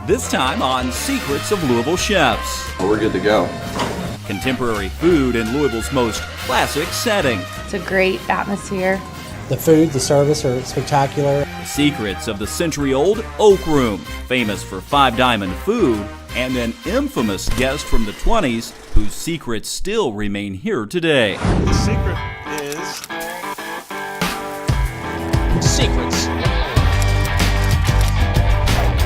This time on Secrets of Louisville Chefs. We're good to go. Contemporary food in Louisville's most classic setting. It's a great atmosphere. The food, the service are spectacular. Secrets of the century-old Oakroom, famous for Five Diamond food, and an infamous guest from the 20s whose secrets still remain here today. The secret is secrets.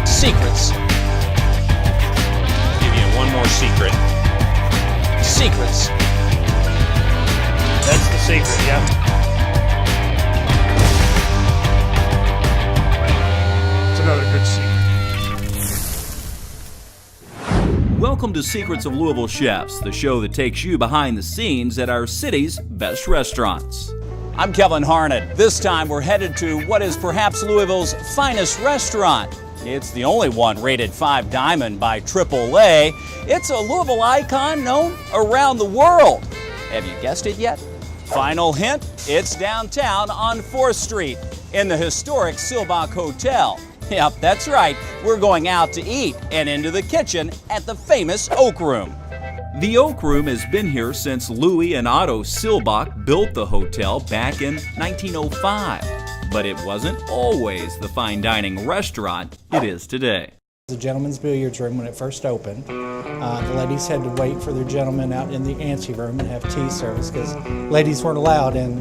Secrets. I'll give you one more secret. Secrets. That's the secret, yeah. It's another good secret. Welcome to Secrets of Louisville Chefs, the show that takes you behind the scenes at our city's best restaurants. I'm Kevin Harnett. This time we're headed to what is perhaps Louisville's finest restaurant. It's the only one rated 5 Diamond by AAA. It's a Louisville icon known around the world. Have you guessed it yet? Final hint, it's downtown on 4th Street in the historic Silva Cocktail. Yep, that's right. We're going out to eat and into the kitchen at the famous Oakroom. The Oakroom has been here since Louis and Otto Silbach built the hotel back in 1905. But it wasn't always the fine dining restaurant it is today. The gentleman's billiards room when it first opened. The ladies had to wait for their gentlemen out in the ante room and have tea service because ladies weren't allowed in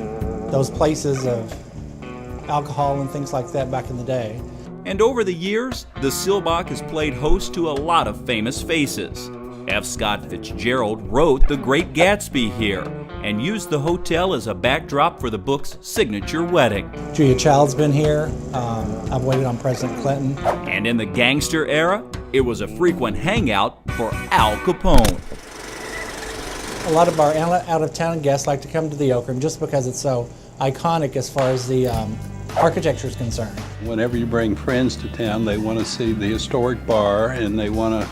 those places of alcohol and things like that back in the day. And over the years, the Silbach has played host to a lot of famous faces. F. Scott Fitzgerald wrote The Great Gatsby here and used the hotel as a backdrop for the book's signature wedding. Julia Child's been here. I've waited on President Clinton. And in the gangster era, it was a frequent hangout for Al Capone. A lot of our out-of-town guests like to come to the Oakroom just because it's so iconic as far as the architecture is concerned. Whenever you bring friends to town, they want to see the historic bar and they want to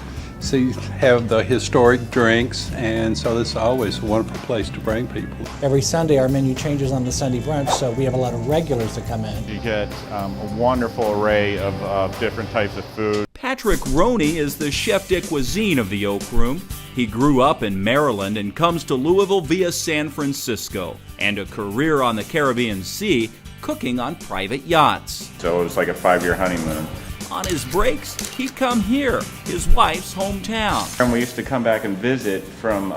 have the historic drinks, and so this is always a wonderful place to bring people. Every Sunday our menu changes on the Sunday brunch, so we have a lot of regulars that come in. You get a wonderful array of different types of food. Patrick Roney is the chef de cuisine of the Oakroom. He grew up in Maryland and comes to Louisville via San Francisco, and a career on the Caribbean Sea cooking on private yachts. So it was like a 5-year honeymoon. On his breaks, he'd come here, his wife's hometown. And we used to come back and visit from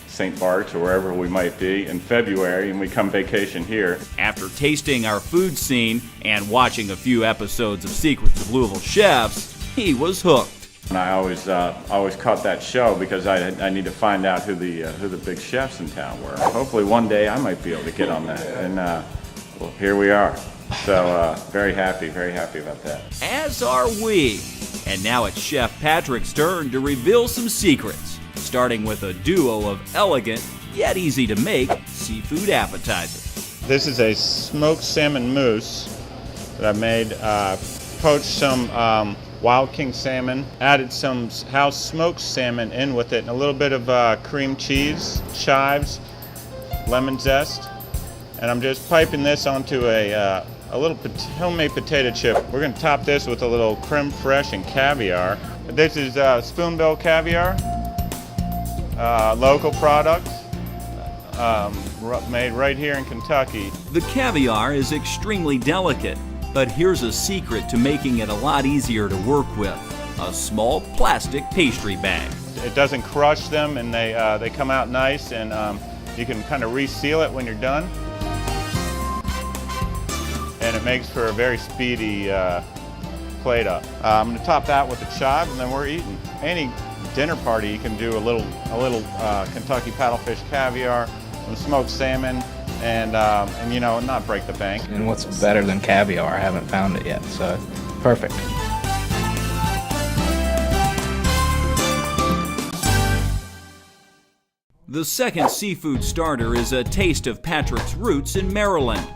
St. Bart's or wherever we might be in February, and we come vacation here. After tasting our food scene and watching a few episodes of Secrets of Louisville Chefs, he was hooked. And I always caught that show because I need to find out who the big chefs in town were. Hopefully one day I might be able to get on that, and well, here we are. So very happy about that. As are we. And now it's Chef Patrick's turn to reveal some secrets, starting with a duo of elegant, yet easy to make, seafood appetizers. This is a smoked salmon mousse that I made. Poached some wild king salmon, added some house smoked salmon in with it, and a little bit of cream cheese, chives, lemon zest. And I'm just piping this onto a little homemade potato chip. We're going to top this with a little creme fraiche and caviar. This is spoonbill caviar, local product, made right here in Kentucky. The caviar is extremely delicate, but here's a secret to making it a lot easier to work with: a small plastic pastry bag. It doesn't crush them, and they come out nice, and you can kind of reseal it when you're done. And it makes for a very speedy plate up. I'm going to top that with the chive, and then we're eating. Any dinner party, you can do a little Kentucky paddlefish caviar, some smoked salmon, and you know, not break the bank. And what's better than caviar? I haven't found it yet, so perfect. The second seafood starter is a taste of Patrick's roots in Maryland.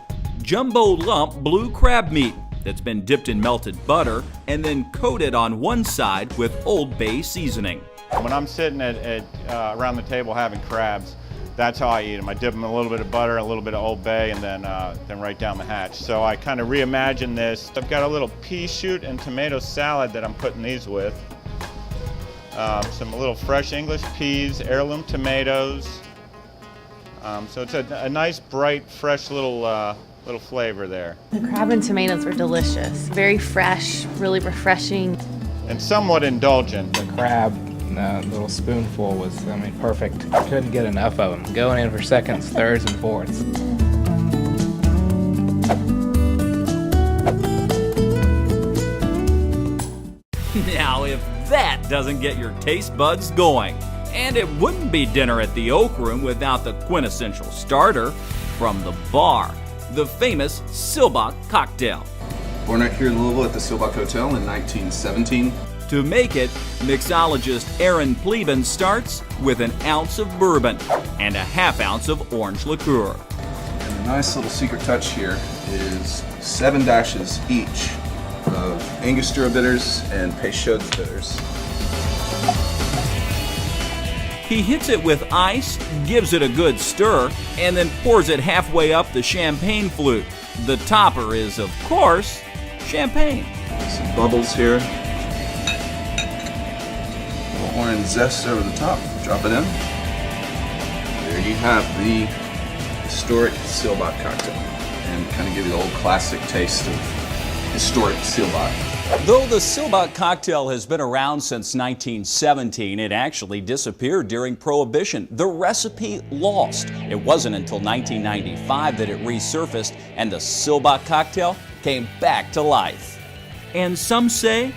Jumbo lump blue crab meat that's been dipped in melted butter and then coated on one side with Old Bay seasoning. When I'm sitting around the table having crabs, that's how I eat them. I dip them in a little bit of butter, a little bit of Old Bay, and then right down the hatch. So I kind of reimagined this. I've got a little pea shoot and tomato salad that I'm putting these with. Some little fresh English peas, heirloom tomatoes. So it's a nice, bright, fresh little flavor there. The crab and tomatoes were delicious. Very fresh, really refreshing. And somewhat indulgent. The crab, little spoonful was, perfect. Couldn't get enough of them. Going in for seconds, thirds, and fourths. Now, if that doesn't get your taste buds going, and it wouldn't be dinner at the Oakroom without the quintessential starter from the bar, the famous Silva Cocktail. Born out here in Louisville at the Silva Cocktail in 1917. To make it, mixologist Aaron Pleben starts with an ounce of bourbon and a half ounce of orange liqueur. And the nice little secret touch here is 7 dashes each of Angostura bitters and Peychaud's bitters. He hits it with ice, gives it a good stir, and then pours it halfway up the champagne flute. The topper is, of course, champagne. Some bubbles here. A little orange zest over the top. Drop it in. There you have the historic Silva Cocktail. And kind of give you the old classic taste of historic Silva. Though the Silva Cocktail has been around since 1917, it actually disappeared during Prohibition. The recipe lost. It wasn't until 1995 that it resurfaced and the Silva Cocktail came back to life. And some say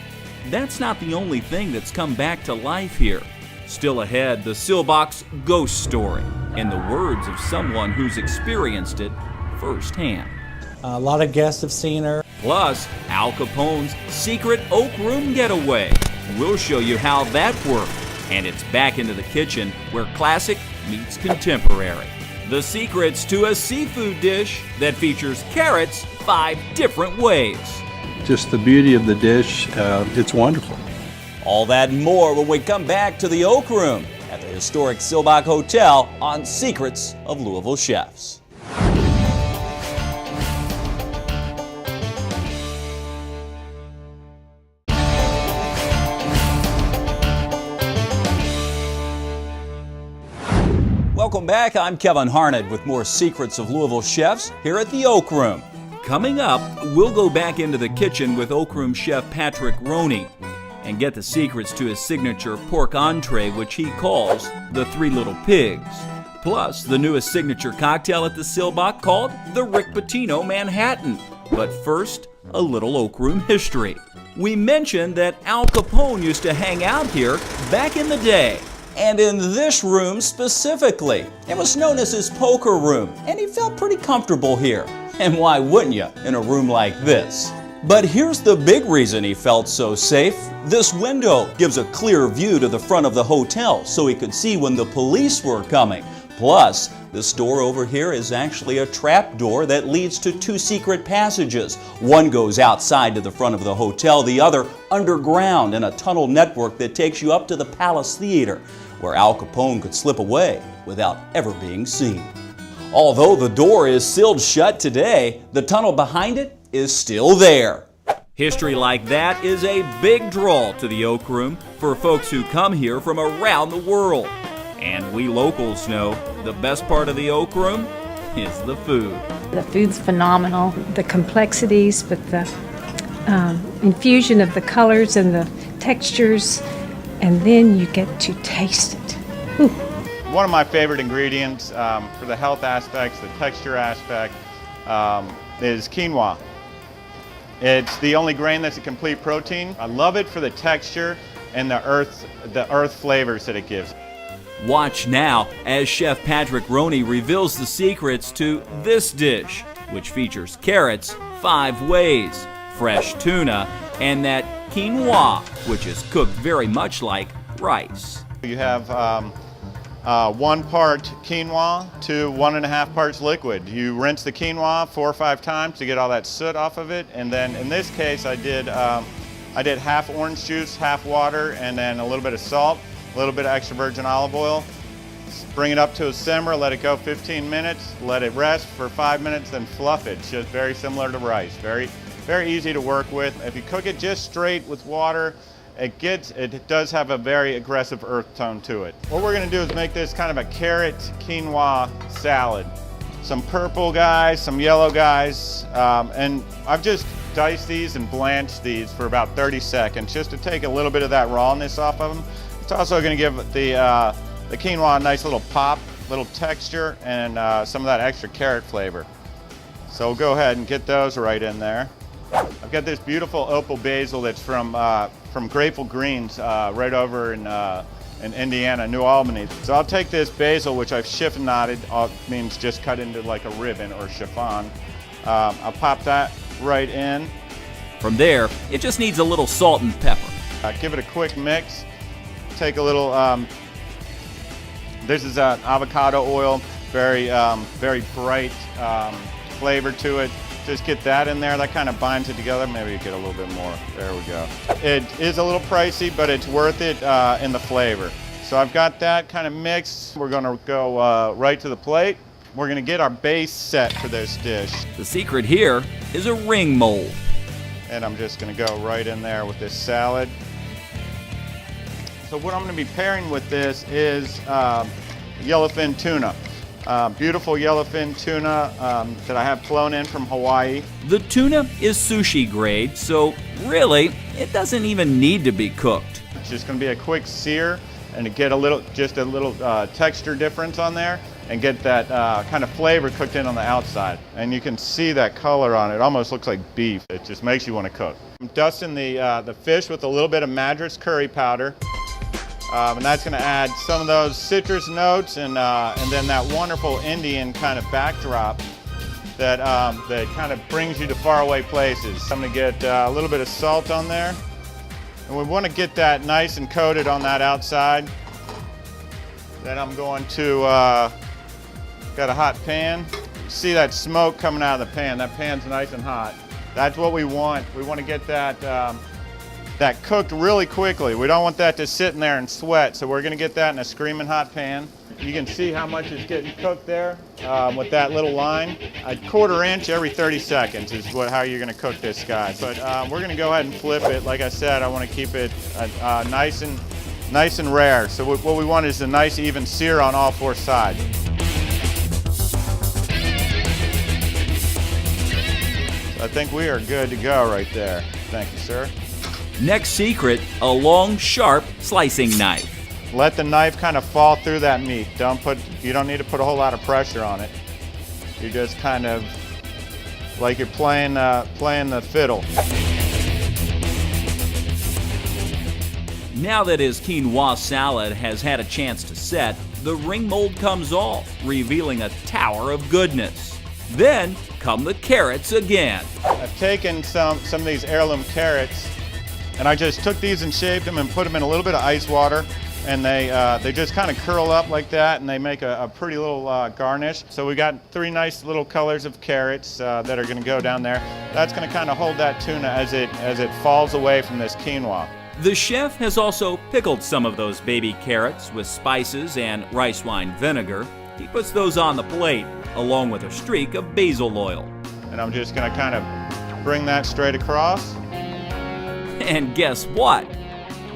that's not the only thing that's come back to life here. Still ahead, the Silva's ghost story, in the words of someone who's experienced it firsthand. A lot of guests have seen her. Plus, Al Capone's secret Oakroom getaway. We'll show you how that worked. And it's back into the kitchen where classic meets contemporary. The secrets to a seafood dish that features carrots 5 different ways. Just the beauty of the dish, it's wonderful. All that and more when we come back to the Oakroom at the historic Silva Hotel on Secrets of Louisville Chefs. Welcome back. I'm Kevin Harned with more Secrets of Louisville Chefs here at the Oakroom. Coming up, we'll go back into the kitchen with Oakroom chef Patrick Roney and get the secrets to his signature pork entree, which he calls the 3 Little Pigs. Plus, the newest signature cocktail at the Silva called the Rick Pitino Manhattan. But first, a little Oakroom history. We mentioned that Al Capone used to hang out here back in the day. And in this room specifically. It was known as his poker room, and he felt pretty comfortable here. And why wouldn't you in a room like this? But here's the big reason he felt so safe. This window gives a clear view to the front of the hotel so he could see when the police were coming. Plus, this door over here is actually a trap door that leads to 2 secret passages. One goes outside to the front of the hotel, the other underground in a tunnel network that takes you up to the Palace Theater, where Al Capone could slip away without ever being seen. Although the door is sealed shut today, the tunnel behind it is still there. History like that is a big draw to the Oakroom for folks who come here from around the world. And we locals know the best part of the Oakroom is the food. The food's phenomenal. The complexities, but the infusion of the colors and the textures, and then you get to taste it. Ooh. One of my favorite ingredients for the health aspects, the texture aspect, is quinoa. It's the only grain that's a complete protein. I love it for the texture and the earth flavors that it gives. Watch now as Chef Patrick Roney reveals the secrets to this dish, which features carrots 5 ways, fresh tuna, and that quinoa, which is cooked very much like rice. You have 1 part quinoa to 1.5 parts liquid. You rinse the quinoa 4 or 5 times to get all that soot off of it, and then in this case I did half orange juice, half water, and then a little bit of salt, a little bit of extra virgin olive oil, Bring it up to a simmer, let it go 15 minutes, let it rest for 5 minutes, then fluff it. It's just very similar to rice. Very easy to work with. If you cook it just straight with water, it does have a very aggressive earth tone to it. What we're gonna do is make this kind of a carrot quinoa salad. Some purple guys, some yellow guys, and I've just diced these and blanched these for about 30 seconds just to take a little bit of that rawness off of them. It's also gonna give the quinoa a nice little pop, little texture, and some of that extra carrot flavor. So we'll go ahead and get those right in there. I've got this beautiful opal basil that's from Grateful Greens right over in Indiana, New Albany. So I'll take this basil, which I've chiffonaded, means just cut into like a ribbon or chiffon. I'll pop that right in. From there, it just needs a little salt and pepper. Give it a quick mix. Take a little, this is avocado oil, very bright flavor to it. Just get that in there, that kind of binds it together. Maybe you get a little bit more, there we go. It is a little pricey, but it's worth it in the flavor. So I've got that kind of mixed. We're gonna go right to the plate. We're gonna get our base set for this dish. The secret here is a ring mold. And I'm just gonna go right in there with this salad. So what I'm gonna be pairing with this is yellowfin tuna. Beautiful yellowfin tuna that I have flown in from Hawaii. The tuna is sushi grade, so really, it doesn't even need to be cooked. It's just gonna be a quick sear and to get a little texture difference on there and get that kind of flavor cooked in on the outside. And you can see that color on it. It almost looks like beef. It just makes you want to cook. I'm dusting the fish with a little bit of Madras curry powder. And that's going to add some of those citrus notes and then that wonderful Indian kind of backdrop that kind of brings you to faraway places. I'm going to get a little bit of salt on there. And we want to get that nice and coated on that outside. Then I'm going to, got a hot pan. See that smoke coming out of the pan. That pan's nice and hot. That's what we want. We want to get that cooked really quickly. We don't want that to sit in there and sweat, so we're gonna get that in a screaming hot pan. You can see how much is getting cooked there with that little line. A 1/4 inch every 30 seconds is how you're gonna cook this guy. But we're gonna go ahead and flip it. Like I said, I wanna keep it nice and rare. So what we want is a nice even sear on all 4 sides. So I think we are good to go right there. Thank you, sir. Next secret, a long, sharp slicing knife. Let the knife kind of fall through that meat. You don't need to put a whole lot of pressure on it. You're just kind of like you're playing the fiddle. Now that his quinoa salad has had a chance to set, the ring mold comes off, revealing a tower of goodness. Then come the carrots again. I've taken some of these heirloom carrots, and I just took these and shaved them and put them in a little bit of ice water, and they just kind of curl up like that, and they make a pretty little garnish. So we got 3 nice little colors of carrots that are going to go down there. That's going to kind of hold that tuna as it falls away from this quinoa. The chef has also pickled some of those baby carrots with spices and rice wine vinegar. He puts those on the plate, along with a streak of basil oil. And I'm just going to kind of bring that straight across. And guess what?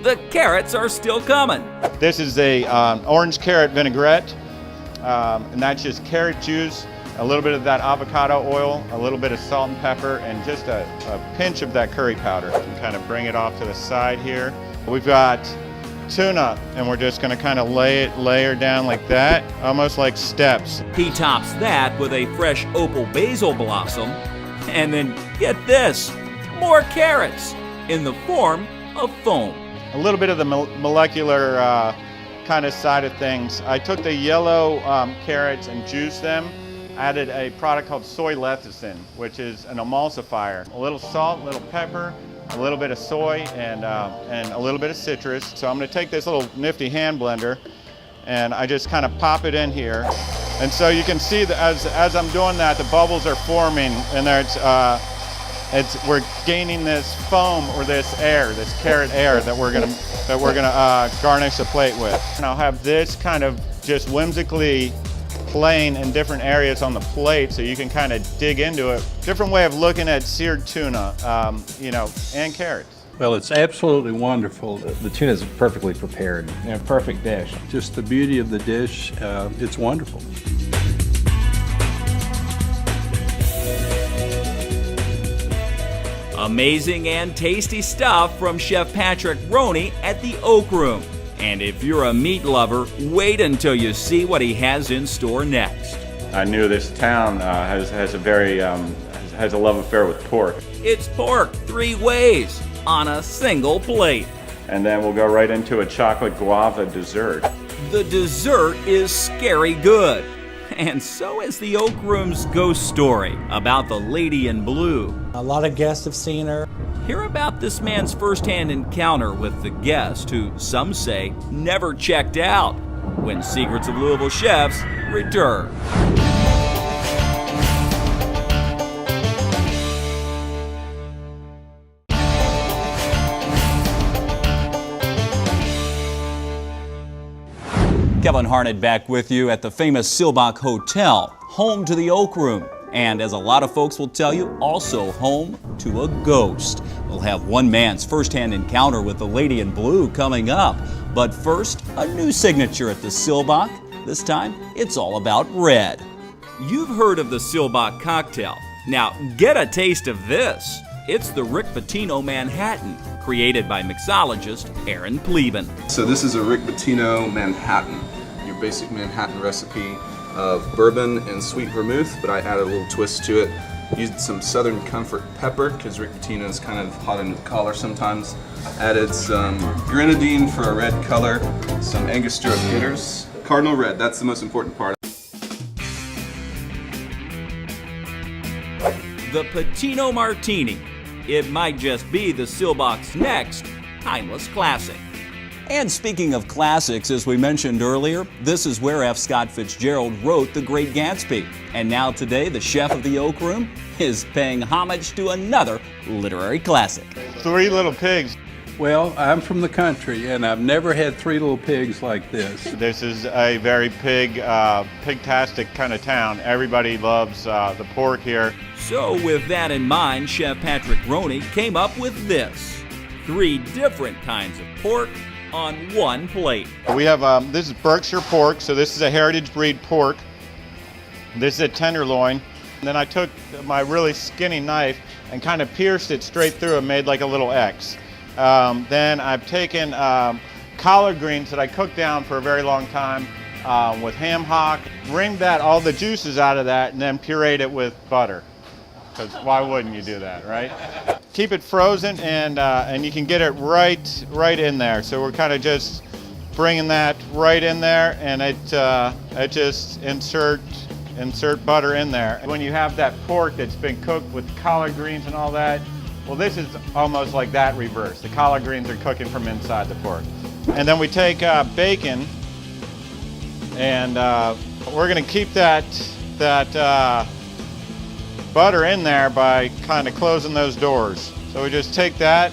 The carrots are still coming. This is a orange carrot vinaigrette, and that's just carrot juice, a little bit of that avocado oil, a little bit of salt and pepper, and just a pinch of that curry powder. And kind of bring it off to the side here. We've got tuna, and we're just going to kind of layer down like that, almost like steps. He tops that with a fresh opal basil blossom, and then get this, more carrots in the form of foam. A little bit of the molecular kind of side of things. I took the yellow carrots and juiced them, added a product called soy lecithin, which is an emulsifier. A little salt, a little pepper, a little bit of soy, and a little bit of citrus. So I'm going to take this little nifty hand blender, and I just kind of pop it in here. And so you can see that as I'm doing that, the bubbles are forming, and we're gaining this foam or this air, this carrot air that we're gonna garnish the plate with. And I'll have this kind of just whimsically playing in different areas on the plate so you can kind of dig into it. Different way of looking at seared tuna, you know, and carrots. Well, it's absolutely wonderful. The tuna is perfectly prepared. You know, perfect dish. Just the beauty of the dish, it's wonderful. Amazing and tasty stuff from Chef Patrick Roney at the Oakroom. And if you're a meat lover, wait until you see what he has in store next. I knew this town has a very has a love affair with pork. It's pork 3 ways on a single plate. And then we'll go right into a chocolate guava dessert. The dessert is scary good. And so is the Oakroom's ghost story about the lady in blue. A lot of guests have seen her. Hear about this man's first-hand encounter with the guest who some say never checked out when Secrets of Louisville Chefs return. Kevin Harnett back with you at the famous Silva Hotel, home to the Oakroom, and as a lot of folks will tell you, also home to a ghost. We'll have one man's first-hand encounter with the lady in blue coming up. But first, a new signature at the Silva. This time, it's all about red. You've heard of the Silva Cocktail. Now, get a taste of this. It's the Rick Pitino Manhattan, created by mixologist Aaron Pleben. So this is a Rick Pitino Manhattan, your basic Manhattan recipe of bourbon and sweet vermouth, but I added a little twist to it. Used some Southern Comfort pepper, because Rick Pitino is kind of hot under the collar sometimes. Added some grenadine for a red color, some Angostura bitters. Cardinal red, that's the most important part. The Pitino Martini. It might just be the Silva's next timeless classic. And speaking of classics, as we mentioned earlier, this is where F. Scott Fitzgerald wrote The Great Gatsby. And now today, the chef of the Oakroom is paying homage to another literary classic. 3 Little Pigs. Well, I'm from the country, and I've never had 3 little pigs like this. This is a very pig-tastic kind of town. Everybody loves the pork here. So with that in mind, Chef Patrick Roney came up with this. 3 different kinds of pork on one plate. We have, this is Berkshire pork, so this is a heritage breed pork. This is a tenderloin. And then I took my really skinny knife and kind of pierced it straight through and made like a little X. Then I've taken collard greens that I cooked down for a very long time with ham hock, wringed all the juices out of that, and then pureed it with butter. Because why wouldn't you do that, right? Keep it frozen, and you can get it right in there. So we're kind of just bringing that right in there, and it just insert butter in there. When you have that pork that's been cooked with collard greens and all that, well, this is almost like that reverse. The collard greens are cooking from inside the pork. And then we take bacon, and we're going to keep that butter in there by kind of closing those doors. So we just take that,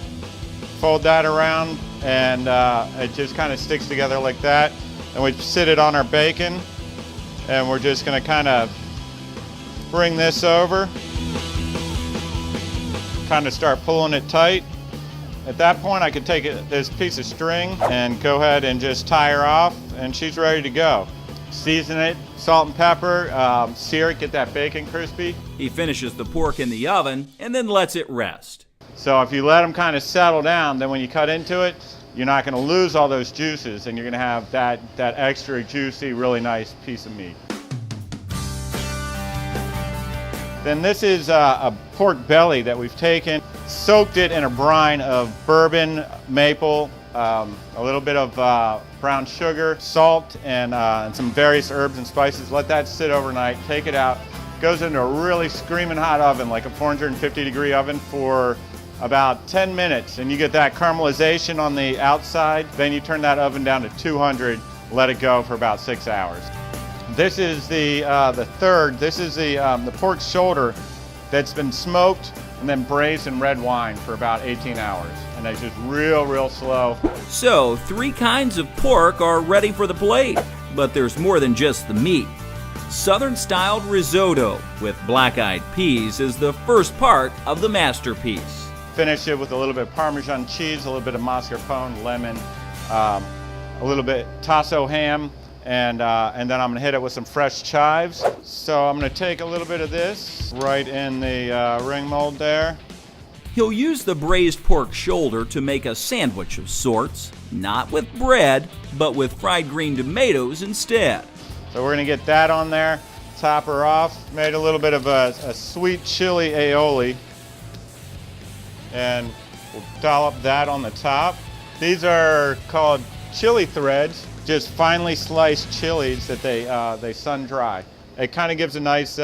fold that around, and it just kind of sticks together like that. And we sit it on our bacon, and we're just going to kind of bring this over, kind of start pulling it tight. At that point, I could take this piece of string and go ahead and just tie her off, and she's ready to go. Season it, salt and pepper, sear it, get that bacon crispy. He finishes the pork in the oven and then lets it rest. So if you let them kind of settle down, then when you cut into it, you're not going to lose all those juices, and you're going to have that extra juicy, really nice piece of meat. Then this is a pork belly that we've taken, soaked it in a brine of bourbon, maple, a little bit of brown sugar, salt, and some various herbs and spices. Let that sit overnight, take it out. Goes into a really screaming hot oven, like a 450-degree oven, for about 10 minutes, and you get that caramelization on the outside. Then you turn that oven down to 200, let it go for about 6 hours. This is the third. This is the pork shoulder that's been smoked and then braised in red wine for about 18 hours. And it's just real slow. So 3 kinds of pork are ready for the plate. But there's more than just the meat. Southern-styled risotto with black-eyed peas is the first part of the masterpiece. Finish it with a little bit of Parmesan cheese, a little bit of mascarpone, lemon, a little bit tasso ham, and then I'm gonna hit it with some fresh chives. So I'm gonna take a little bit of this right in the ring mold there. He'll use the braised pork shoulder to make a sandwich of sorts, not with bread, but with fried green tomatoes instead. So we're gonna get that on there, top her off. Made a little bit of a sweet chili aioli, and we'll dollop that on the top. These are called chili threads, just finely sliced chilies that they sun dry. It kind of gives a nice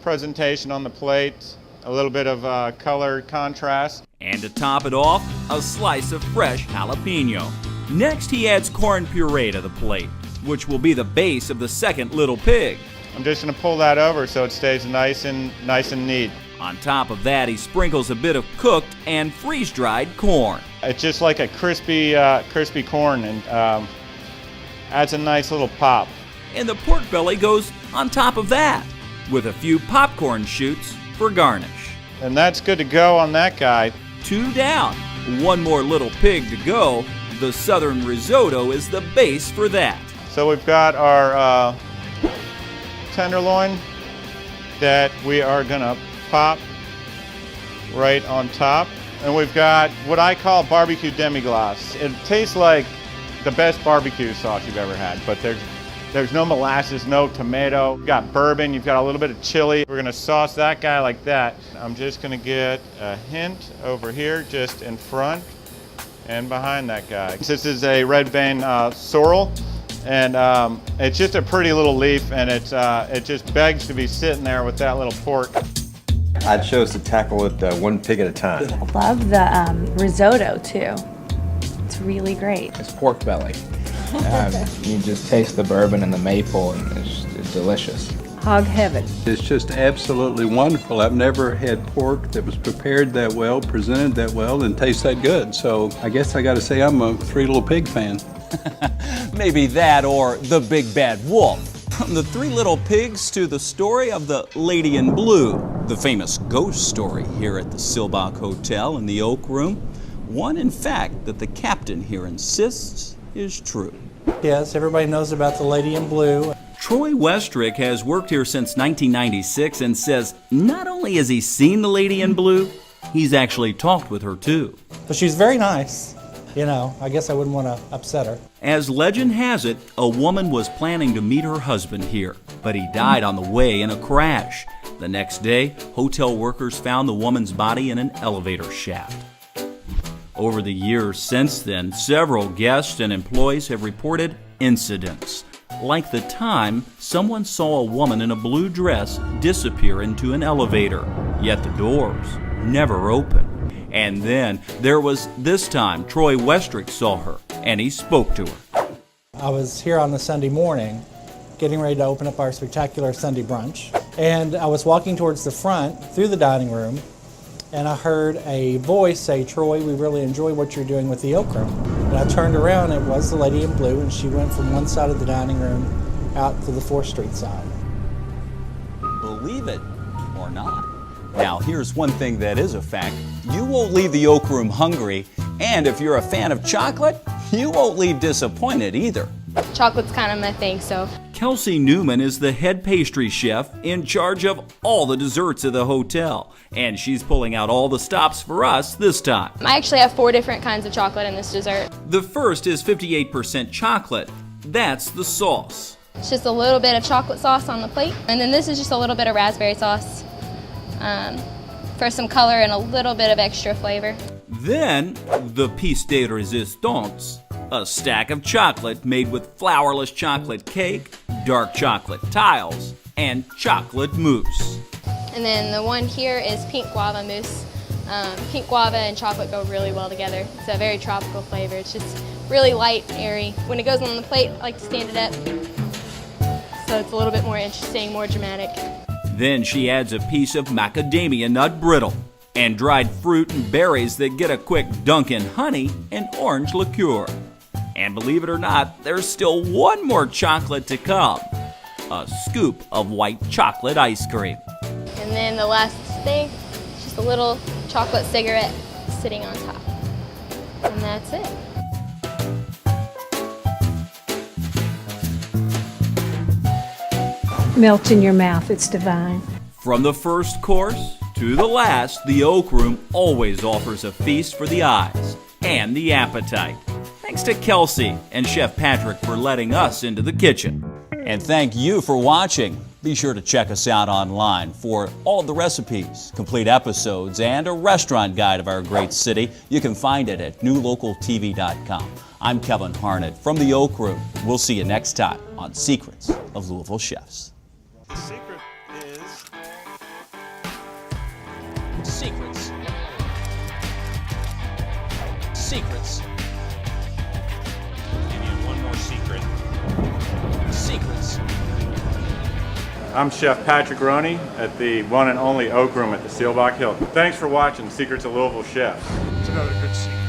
presentation on the plate, a little bit of color contrast. And to top it off, a slice of fresh jalapeno. Next, he adds corn puree to the plate, which will be the base of the second little pig. I'm just gonna pull that over so it stays nice and neat. On top of that, he sprinkles a bit of cooked and freeze-dried corn. It's just like a crispy corn, and adds a nice little pop. And the pork belly goes on top of that, with a few popcorn shoots for garnish. And that's good to go on that guy. 2 down, 1 more little pig to go. The southern risotto is the base for that. So we've got our tenderloin that we are gonna pop right on top. And we've got what I call barbecue demi-glace. It tastes like the best barbecue sauce you've ever had, but there's no molasses, no tomato. You've got bourbon, you've got a little bit of chili. We're gonna sauce that guy like that. I'm just gonna get a hint over here, just in front and behind that guy. This is a red vein sorrel, and it's just a pretty little leaf, and it just begs to be sitting there with that little pork. I chose to tackle it one pig at a time. Love the risotto too. It's really great. It's pork belly. You just taste the bourbon and the maple, and it's delicious. Hog heaven. It's just absolutely wonderful. I've never had pork that was prepared that well, presented that well, and tastes that good. So I guess I got to say I'm a Three Little Pig fan. Maybe that or The Big Bad Wolf. From the Three Little Pigs to the story of the Lady in Blue, the famous ghost story here at the Silva Cocktail in the Oakroom. One, in fact, that the captain here insists is true. Yes, everybody knows about the Lady in Blue. Troy Westrick has worked here since 1996 and says not only has he seen the Lady in Blue, he's actually talked with her too. But she's very nice. You know, I guess I wouldn't want to upset her. As legend has it, a woman was planning to meet her husband here, but he died on the way in a crash. The next day, hotel workers found the woman's body in an elevator shaft. Over the years since then, several guests and employees have reported incidents, like the time someone saw a woman in a blue dress disappear into an elevator, yet the doors never opened. And then there was this time Troy Westrick saw her, and he spoke to her. I was here on the Sunday morning, getting ready to open up our spectacular Sunday brunch, and I was walking towards the front through the dining room, and I heard a voice say, "Troy, we really enjoy what you're doing with the Oakroom." And I turned around, and it was the Lady in Blue, and she went from one side of the dining room out to the 4th Street side. Believe it or not. Now, here's one thing that is a fact. You won't leave the Oakroom hungry, and if you're a fan of chocolate, you won't leave disappointed either. Chocolate's kind of my thing, so. Kelsey Newman is the head pastry chef in charge of all the desserts at the hotel, and she's pulling out all the stops for us this time. I actually have 4 different kinds of chocolate in this dessert. The first is 58% chocolate. That's the sauce. It's just a little bit of chocolate sauce on the plate, and then this is just a little bit of raspberry sauce for some color and a little bit of extra flavor. Then, the piece de resistance, a stack of chocolate made with flourless chocolate cake, dark chocolate tiles, and chocolate mousse. And then the one here is pink guava mousse. Pink guava and chocolate go really well together. It's a very tropical flavor. It's just really light and airy. When it goes on the plate, I like to stand it up, so it's a little bit more interesting, more dramatic. Then she adds a piece of macadamia nut brittle and dried fruit and berries that get a quick dunk in honey and orange liqueur. And believe it or not, there's still one more chocolate to come. A scoop of white chocolate ice cream. And then the last thing, just a little chocolate cigarette sitting on top. And that's it. Melt in your mouth, it's divine. From the first course to the last, the Oakroom always offers a feast for the eyes and the appetite. Thanks to Kelsey and Chef Patrick for letting us into the kitchen. And thank you for watching. Be sure to check us out online for all of the recipes, complete episodes, and a restaurant guide of our great city. You can find it at newlocaltv.com. I'm Kevin Harnett from the Oakroom. We'll see you next time on Secrets of Louisville Chefs. The secret is Secrets. Secrets. and one more secret. Secrets. I'm Chef Patrick Roney at the one and only Oakroom at the Silva Cocktail. Thanks for watching Secrets of Louisville Chefs. It's another good secret.